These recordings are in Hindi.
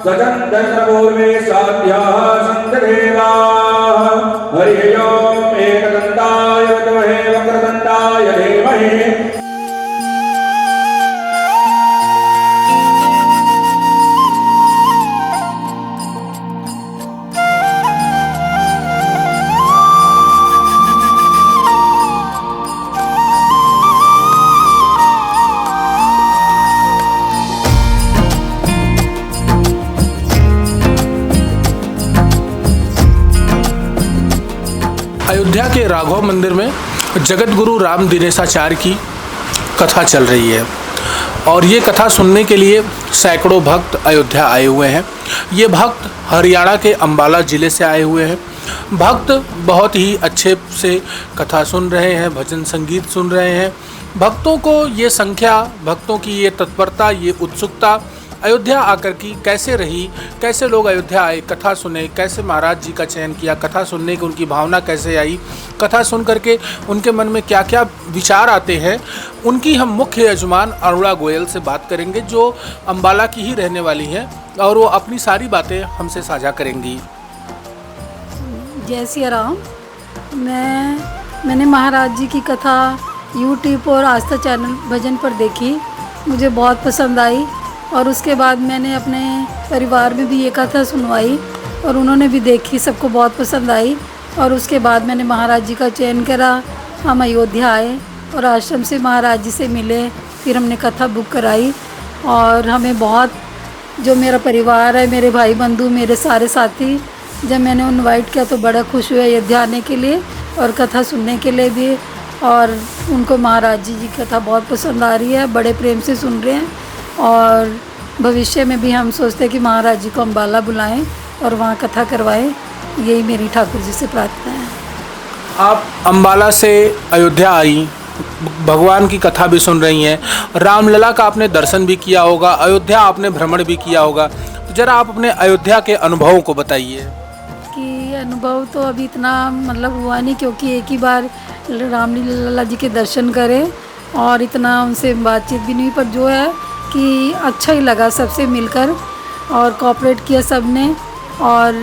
सचन्दर्पूर्वे साध्याः सन्तदेवाः हरि ओम् एकदन्ताय विद्महे वक्रतुण्डाय धीमहि। अयोध्या के राघव मंदिर में जगत गुरु राम दिनेशाचार्य की कथा चल रही है और ये कथा सुनने के लिए सैकड़ों भक्त अयोध्या आए हुए हैं। ये भक्त हरियाणा के अंबाला ज़िले से आए हुए हैं। भक्त बहुत ही अच्छे से कथा सुन रहे हैं, भजन संगीत सुन रहे हैं। भक्तों को ये संख्या, भक्तों की ये तत्परता, ये उत्सुकता अयोध्या आकर की कैसे रही, कैसे लोग अयोध्या आए, कथा सुने, कैसे महाराज जी का चयन किया, कथा सुनने की उनकी भावना कैसे आई, कथा सुन करके उनके मन में क्या क्या विचार आते हैं, उनकी हम मुख्य यजमान अरुणा गोयल से बात करेंगे जो अंबाला की ही रहने वाली हैं और वो अपनी सारी बातें हमसे साझा करेंगी। जय सिया राम। मैंने महाराज जी की कथा यूट्यूब और आस्था चैनल भजन पर देखी, मुझे बहुत पसंद आई और उसके बाद मैंने अपने परिवार में भी ये कथा सुनवाई और उन्होंने भी देखी, सबको बहुत पसंद आई। और उसके बाद मैंने महाराज जी का चयन करा, हम अयोध्या आए और आश्रम से महाराज जी से मिले, फिर हमने कथा बुक कराई और हमें बहुत, जो मेरा परिवार है, मेरे भाई बंधु, मेरे सारे साथी, जब मैंने इनवाइट किया तो बड़ा खुश हुए अयोध्या आने के लिए और कथा सुनने के लिए भी। और उनको महाराज जी की कथा बहुत पसंद आ रही है, बड़े प्रेम से सुन रहे हैं और भविष्य में भी हम सोचते हैं कि महाराज जी को अंबाला बुलाएं और वहाँ कथा करवाएं। यही मेरी ठाकुर जी से प्रार्थना है। आप अंबाला से अयोध्या आई, भगवान की कथा भी सुन रही हैं, रामलला का आपने दर्शन भी किया होगा, अयोध्या आपने भ्रमण भी किया होगा, तो ज़रा आप अपने अयोध्या के अनुभवों को बताइए। कि अनुभव तो अभी इतना मतलब हुआ नहीं, क्योंकि एक ही बार रामलला जी के दर्शन करें और इतना उनसे बातचीत भी नहीं हुई, पर जो है कि अच्छा ही लगा सबसे मिलकर और कोऑपरेट किया सबने और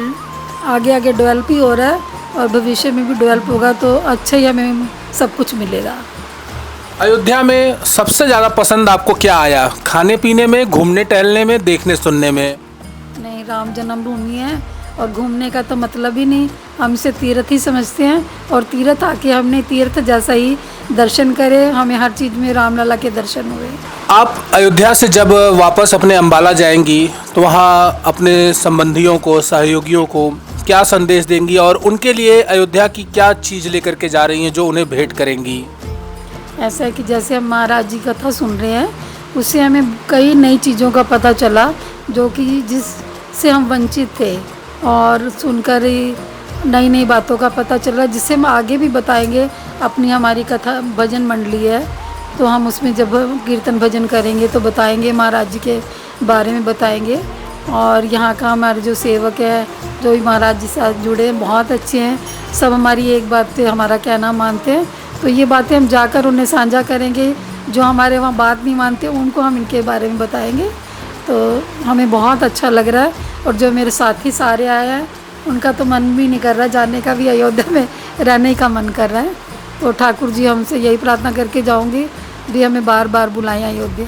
आगे आगे डेवलप ही हो रहा है और भविष्य में भी डेवलप होगा तो अच्छा ही हमें सब कुछ मिलेगा। अयोध्या में सबसे ज़्यादा पसंद आपको क्या आया? खाने पीने में, घूमने टहलने में, देखने सुनने में? नहीं, राम जन्मभूमि है और घूमने का तो मतलब ही नहीं, हम इसे तीर्थ ही समझते हैं और तीर्थ आके हमने तीर्थ जैसा ही दर्शन करे, हमें हर चीज़ में रामलला के दर्शन हुए। आप अयोध्या से जब वापस अपने अंबाला जाएंगी तो वहाँ अपने संबंधियों को, सहयोगियों को क्या संदेश देंगी और उनके लिए अयोध्या की क्या चीज़ लेकर के जा रही हैं जो उन्हें भेंट करेंगी? ऐसा है कि जैसे हम महाराज जी कथा सुन रहे हैं, उससे हमें कई नई चीज़ों का पता चला जो कि जिससे हम वंचित थे और सुनकर ही नई नई बातों का पता चल रहा है, जिससे हम आगे भी बताएंगे। अपनी हमारी कथा भजन मंडली है तो हम उसमें जब कीर्तन भजन करेंगे तो बताएंगे, महाराज जी के बारे में बताएंगे। और यहाँ का हमारे जो सेवक है, जो भी महाराज जी से साथ जुड़े हैं, बहुत अच्छे हैं, सब हमारी एक बात पे हमारा कहना मानते हैं। तो ये बातें हम जाकर उन्हें साझा करेंगे, जो हमारे वहाँ बात नहीं मानते उनको हम इनके बारे में बताएंगे। तो हमें बहुत अच्छा लग रहा है और जो मेरे साथी सारे आए हैं उनका तो मन भी नहीं कर रहा जाने का, भी अयोध्या में रहने का मन कर रहा है। तो ठाकुर जी हमसे यही प्रार्थना करके जाऊंगी भी हमें बार बार बुलाएं अयोध्या।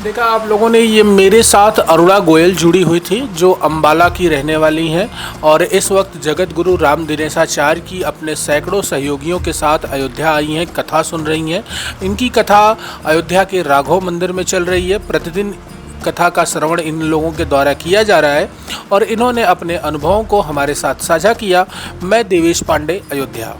देखा आप लोगों ने, ये मेरे साथ अरुणा गोयल जुड़ी हुई थी जो अंबाला की रहने वाली हैं और इस वक्त जगत गुरु राम दिनेशाचार्य की अपने सैकड़ों सहयोगियों के साथ अयोध्या आई हैं, कथा सुन रही हैं। इनकी कथा अयोध्या के राघव मंदिर में चल रही है। प्रतिदिन कथा का श्रवण इन लोगों के द्वारा किया जा रहा है और इन्होंने अपने अनुभवों को हमारे साथ साझा किया। मैं देवेश पांडे, अयोध्या।